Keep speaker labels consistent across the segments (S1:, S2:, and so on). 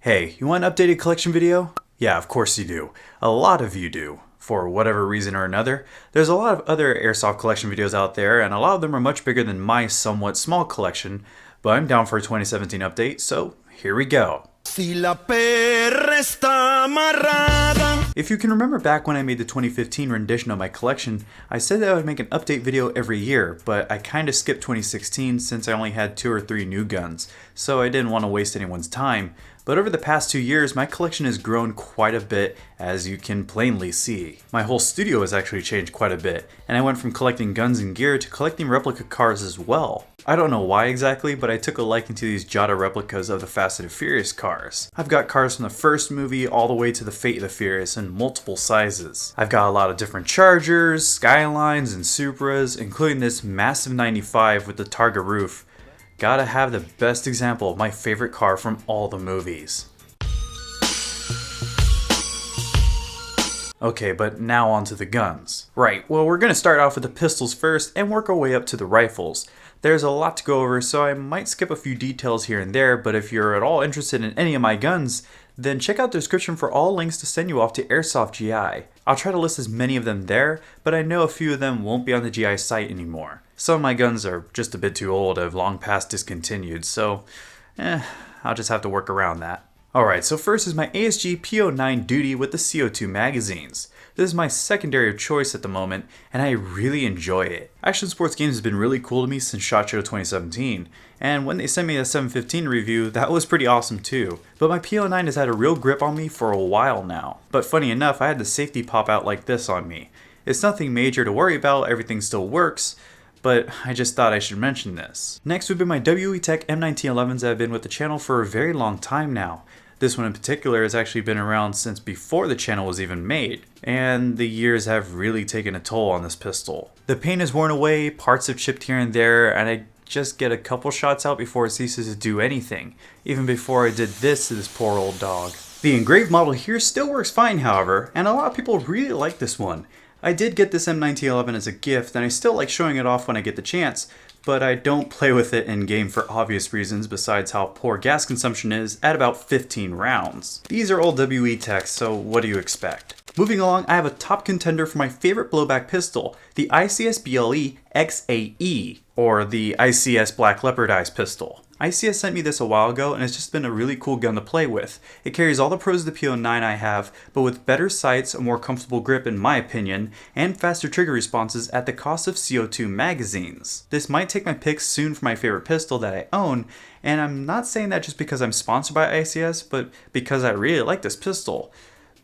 S1: Hey, you want an updated collection video? Yeah, of course you do. A lot of you do. For whatever reason or another. There's a lot of other Airsoft collection videos out there, and a lot of them are much bigger than my somewhat small collection, but I'm down for a 2017 update, so here we go. If you can remember back when I made the 2015 rendition of my collection, I said that I would make an update video every year, but I kinda skipped 2016 since I only had 2 or 3 new guns, so I didn't want to waste anyone's time. But over the past 2 years, my collection has grown quite a bit, as you can plainly see. My whole studio has actually changed quite a bit, and I went from collecting guns and gear to collecting replica cars as well. I don't know why exactly, but I took a liking to these Jada replicas of the Fast and Furious cars. I've got cars from the first movie all the way to the Fate of the Furious in multiple sizes. I've got a lot of different Chargers, Skylines, and Supras, including this massive 95 with the Targa roof. Gotta have the best example of my favorite car from all the movies. Okay, but now on to the guns. Right, well we're gonna start off with the pistols first and work our way up to the rifles. There's a lot to go over, so I might skip a few details here and there, but if you're at all interested in any of my guns, then check out the description for all links to send you off to Airsoft GI. I'll try to list as many of them there, but I know a few of them won't be on the GI site anymore. Some of my guns are just a bit too old, have long past discontinued, so I'll just have to work around that. Alright, so first is my ASG Po9 Duty with the CO2 magazines. This is my secondary of choice at the moment, and I really enjoy it. Action sports games has been really cool to me since SHOT Show 2017, and when they sent me the 715 review, that was pretty awesome too. But my Po9 has had a real grip on me for a while now. But funny enough, I had the safety pop out like this on me. It's nothing major to worry about, everything still works, but I just thought I should mention this. Next would be my Ii Tech M1911s that have been with the channel for a very long time now. This one in particular has actually been around since before the channel was even made, and the years have really taken a toll on this pistol. The paint has worn away, parts have chipped here and there, and I just get a couple shots out before it ceases to do anything, even before I did this to this poor old dog. The engraved model here still works fine, however, and a lot of people really like this one. I did get this M1911 as a gift, and I still like showing it off when I get the chance, but I don't play with it in game for obvious reasons besides how poor gas consumption is at about 15 rounds. These are all Ii Techs, so what do you expect? Moving along, I have a top contender for my favorite blowback pistol, the ICS BLE XAE, or the ICS Black Leopard Eyes pistol. ICS sent me this a while ago, and it's just been a really cool gun to play with. It carries all the pros of the Po9 I have, but with better sights, a more comfortable grip in my opinion, and faster trigger responses at the cost of CO2 magazines. This might take my pick soon for my favorite pistol that I own, and I'm not saying that just because I'm sponsored by ICS, but because I really like this pistol.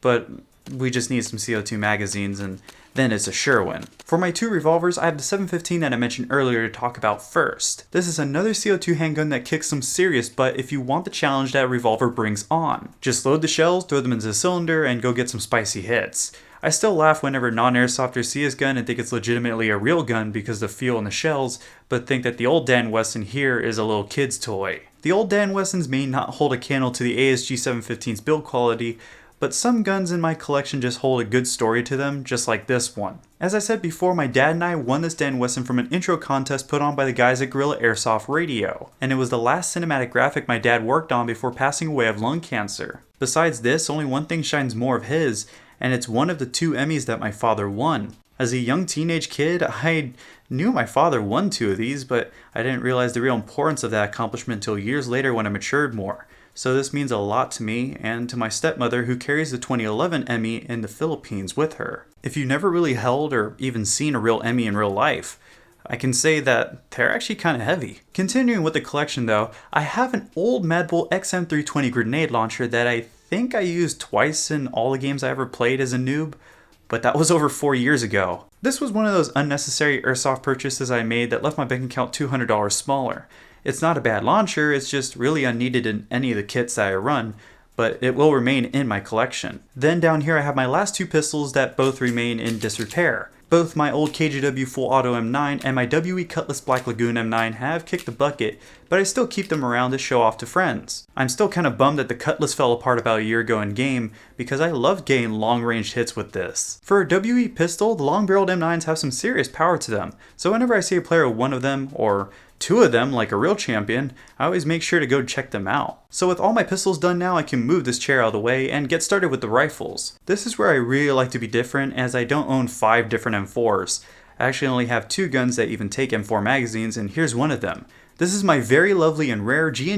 S1: But we just need some CO2 magazines, and then it's a sure win. For my 2 revolvers, I have the 715 that I mentioned earlier to talk about first. This is another CO2 handgun that kicks some serious butt if you want the challenge that a revolver brings on. Just load the shells, throw them into the cylinder, and go get some spicy hits. I still laugh whenever non-airsofters see his gun and think it's legitimately a real gun because of the feel and the shells, but think that the old Dan Wesson here is a little kid's toy. The old Dan Wessons may not hold a candle to the ASG 715's build quality, but some guns in my collection just hold a good story to them, just like this one. As I said before, my dad and I won this Dan Wesson from an intro contest put on by the guys at Guerrilla Airsoft Radio, and it was the last cinematic graphic my dad worked on before passing away of lung cancer. Besides this, only one thing shines more of his, and it's one of the 2 Emmys that my father won. As a young teenage kid, I knew my father won 2 of these, but I didn't realize the real importance of that accomplishment until years later when I matured more. So this means a lot to me and to my stepmother who carries the 2011 Emmy in the Philippines with her. If you've never really held or even seen a real Emmy in real life, I can say that they're actually kind of heavy. Continuing with the collection though, I have an old Mad Bull XM320 grenade launcher that I think I used twice in all the games I ever played as a noob, but that was over 4 years ago. This was one of those unnecessary airsoft purchases I made that left my bank account $200 smaller. It's not a bad launcher, it's just really unneeded in any of the kits that I run, but it will remain in my collection. Then down here I have my last 2 pistols that both remain in disrepair. Both my old KGW Full Auto M9 and my WE Cutlass Black Lagoon M9 have kicked the bucket, but I still keep them around to show off to friends. I'm still kind of bummed that the Cutlass fell apart about a year ago in game, because I love getting long-range hits with this. For a WE pistol, the long-barreled M9s have some serious power to them, so whenever I see a player with one of them, or 2 of them like a real champion, I always make sure to go check them out. So with all my pistols done now, I can move this chair out of the way and get started with the rifles. This is where I really like to be different, as I don't own 5 different M4s. I actually only have 2 guns that even take M4 magazines, and here's one of them. This is my very lovely and rare G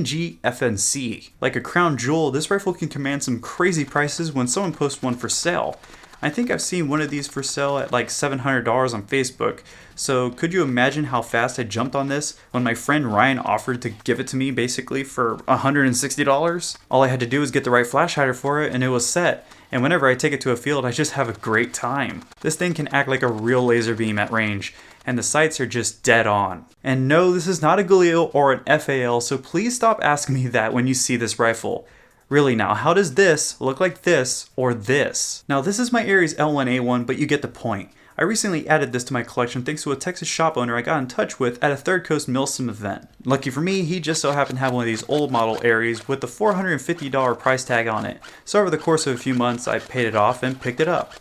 S1: Fnc. Like a crown jewel, this rifle can command some crazy prices when someone posts one for sale. I think I've seen one of these for sale at like $700 on Facebook, so could you imagine how fast I jumped on this when my friend Ryan offered to give it to me basically for $160? All I had to do was get the right flash hider for it and it was set, and whenever I take it to a field I just have a great time. This thing can act like a real laser beam at range, and the sights are just dead on. And no, this is not a Galil or an FAL, so please stop asking me that when you see this rifle. Really now, how does this look like this or this? Now this is my Aries L1a1, but you get the point. I recently added this to my collection thanks to a Texas shop owner I got in touch with at a Third Coast Milsim event. Lucky for me, he just so happened to have one of these old model Aries with the $450 price tag on it. So over the course of a few months, I paid it off and picked it up,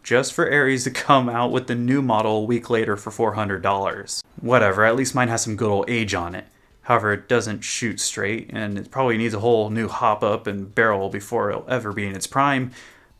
S1: just for Aries to come out with the new model a week later for $400. Whatever, at least mine has some good old age on it. However, it doesn't shoot straight, and it probably needs a whole new hop-up and barrel before it'll ever be in its prime,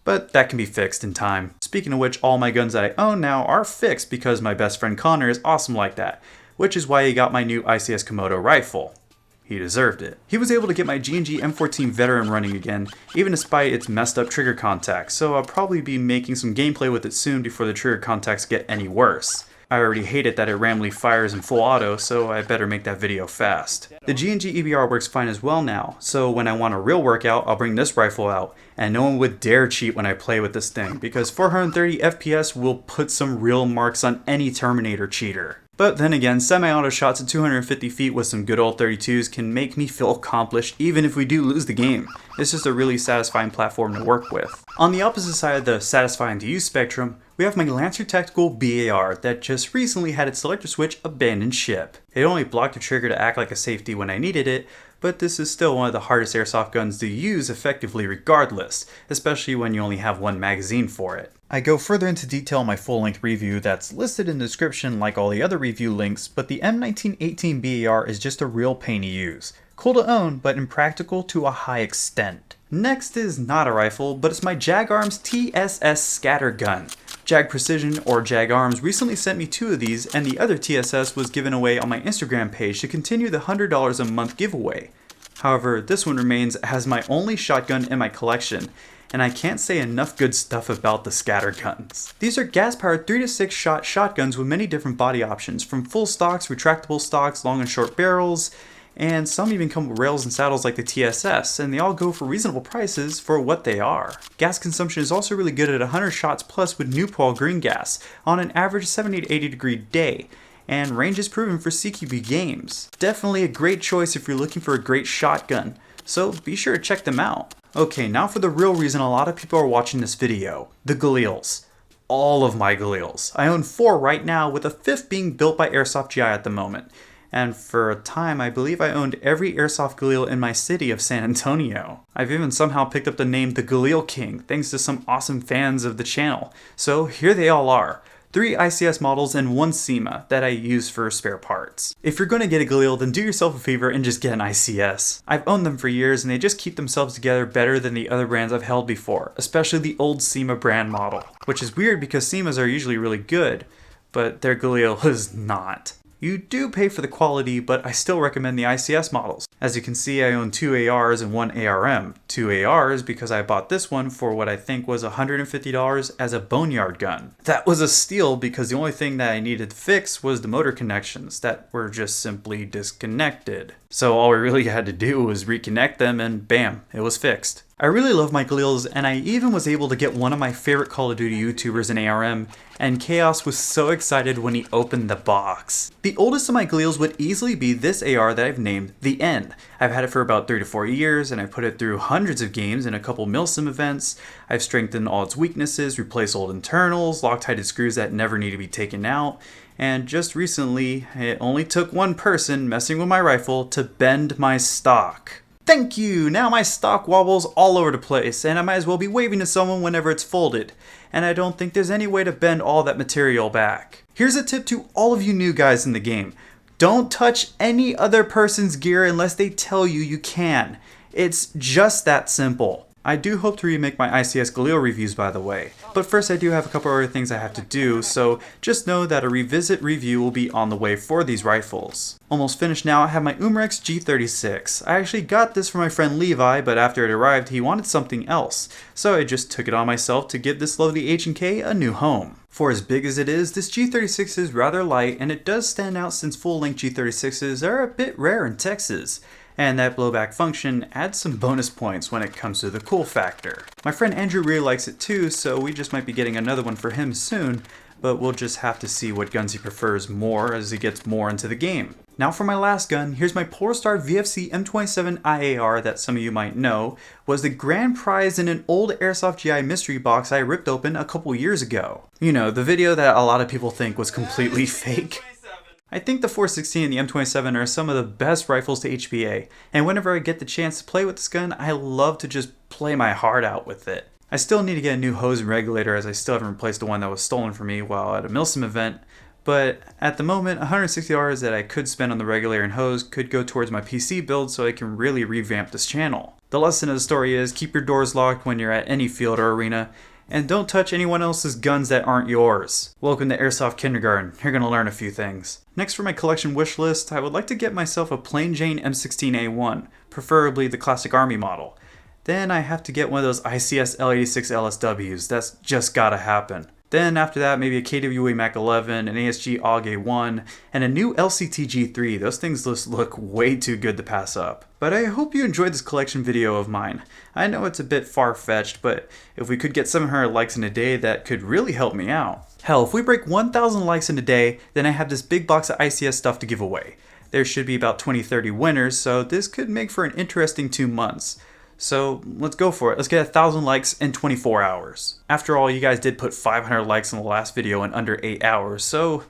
S1: but that can be fixed in time. Speaking of which, all my guns that I own now are fixed because my best friend Connor is awesome like that, which is why he got my new ICS Komodo rifle. He deserved it. He was able to get my G M14 Veteran running again, even despite its messed up trigger contacts, so I'll probably be making some gameplay with it soon before the trigger contacts get any worse. I already hate it that it randomly fires in full auto, so I better make that video fast. The G EBR works fine as well now, so when I want a real workout, I'll bring this rifle out, and no one would dare cheat when I play with this thing, because 430 FPS will put some real marks on any Terminator cheater. But then again, semi-auto shots at 250 feet with some good old 32s can make me feel accomplished even if we do lose the game. It's just a really satisfying platform to work with. On the opposite side of the satisfying to use spectrum, we have my Lancer Tactical BAR that just recently had its selector switch abandoned ship. It only blocked the trigger to act like a safety when I needed it, but this is still one of the hardest airsoft guns to use effectively regardless, especially when you only have 1 magazine for it. I go further into detail in my full-length review that's listed in the description like all the other review links, but the M1918 BAR is just a real pain to use. Cool to own, but impractical to a high extent. Next is not a rifle, but it's my Jag Arms Tss Scattergun. Jag Precision, or Jag Arms, recently sent me 2 of these, and the other TSS was given away on my Instagram page to continue the $100 a month giveaway. However, this one remains as my only shotgun in my collection, and I can't say enough good stuff about the scatterguns. These are gas-powered 3 to 6 shot shotguns with many different body options, from full stocks, retractable stocks, long and short barrels, and some even come with rails and saddles like the TSS, and they all go for reasonable prices for what they are. Gas consumption is also really good at 100 shots plus with Newpol green gas on an average 70 to 80 degree day, and range is proven for CQB games. Definitely a great choice if you're looking for a great shotgun, so be sure to check them out. Okay, now for the real reason a lot of people are watching this video, the Galils. All of my Galils. I own 4 right now, with a 5th being built by Airsoft GI at the moment. And for a time, I believe I owned every Airsoft Galil in my city of San Antonio. I've even somehow picked up the name the Galil King, thanks to some awesome fans of the channel. So here they all are. 3 ICS models and 1 CYMA that I use for spare parts. If you're going to get a Galil, then do yourself a favor and just get an ICS. I've owned them for years and they just keep themselves together better than the other brands I've held before, especially the old CYMA brand model. Which is weird because CYMAs are usually really good, but their Galil is not. You do pay for the quality, but I still recommend the ICS models. As you can see, I own 2 ARs and 1 ARM. 2 ARs because I bought this one for what I think was $150 as a boneyard gun. That was a steal because the only thing that I needed to fix was the motor connections that were just simply disconnected. So all we really had to do was reconnect them and bam, it was fixed. I really love my Galils, and I even was able to get one of my favorite Call of Duty YouTubers in ARM, and Chaos was so excited when he opened the box. The oldest of my Galils would easily be this AR that I've named the End. I've had it for about 3 to 4 years, and I put it through hundreds of games and a couple Milsim events. I've strengthened all its weaknesses, replaced old internals, Loctited screws that never need to be taken out, and just recently, it only took one person messing with my rifle to bend my stock. Thank you! Now my stock wobbles all over the place, and I might as well be waving to someone whenever it's folded. And I don't think there's any way to bend all that material back. Here's a tip to all of you new guys in the game. Don't touch any other person's gear unless they tell you you can. It's just that simple. I do hope to remake my ICS Galil reviews, by the way, but first I do have a couple other things I have to do, so just know that a revisit review will be on the way for these rifles. Almost finished now, I have my Umarex G36. I actually got this from my friend Levi, but after it arrived he wanted something else, so I just took it on myself to give this lovely H&K a new home. For as big as it is, this G36 is rather light, and it does stand out since full-length G36s are a bit rare in Texas. And that blowback function adds some bonus points when it comes to the cool factor. My friend Andrew really likes it too, so we just might be getting another one for him soon, but we'll just have to see what guns he prefers more as he gets more into the game. Now for my last gun, here's my Estar Vfc M27 Iar that some of you might know was the grand prize in an old Airsoft GI mystery box I ripped open a couple years ago. You know, the video that a lot of people think was completely fake. I think the 416 and the M27 are some of the best rifles to HPA, and whenever I get the chance to play with this gun, I love to just play my heart out with it. I still need to get a new hose and regulator as I still haven't replaced the one that was stolen from me while at a Milsim event, but at the moment, $160 that I could spend on the regulator and hose could go towards my PC build so I can really revamp this channel. The lesson of the story is keep your doors locked when you're at any field or arena, and don't touch anyone else's guns that aren't yours. Welcome to Airsoft Kindergarten, you're gonna learn a few things. Next for my collection wish list, I would like to get myself a plain Jane M16A1, preferably the classic Army model. Then I have to get one of those ICS L86 LSWs, that's just gotta happen. Then after that, maybe a KWA Mac 11, an ASG AUG-A1, and a new LCT G3. Those things just look way too good to pass up. But I hope you enjoyed this collection video of mine. I know it's a bit far-fetched, but if we could get 700 likes in a day, that could really help me out. Hell, if we break 1,000 likes in a day, then I have this big box of ICS stuff to give away. There should be about 20-30 winners, so this could make for an interesting 2 months. So let's go for it. Let's get 1,000 likes in 24 hours. After all, you guys did put 500 likes in the last video in under 8 hours, so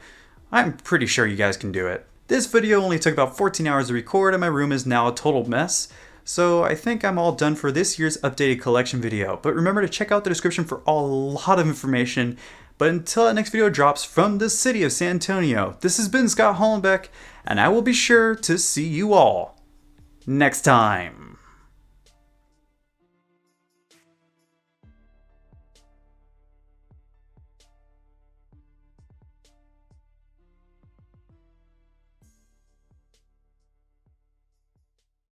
S1: I'm pretty sure you guys can do it. This video only took about 14 hours to record and my room is now a total mess. So I think I'm all done for this year's updated collection video, but remember to check out the description for a lot of information. But until that next video drops from the city of San Antonio, this has been Scott Hollenbeck, and I will be sure to see you all next time.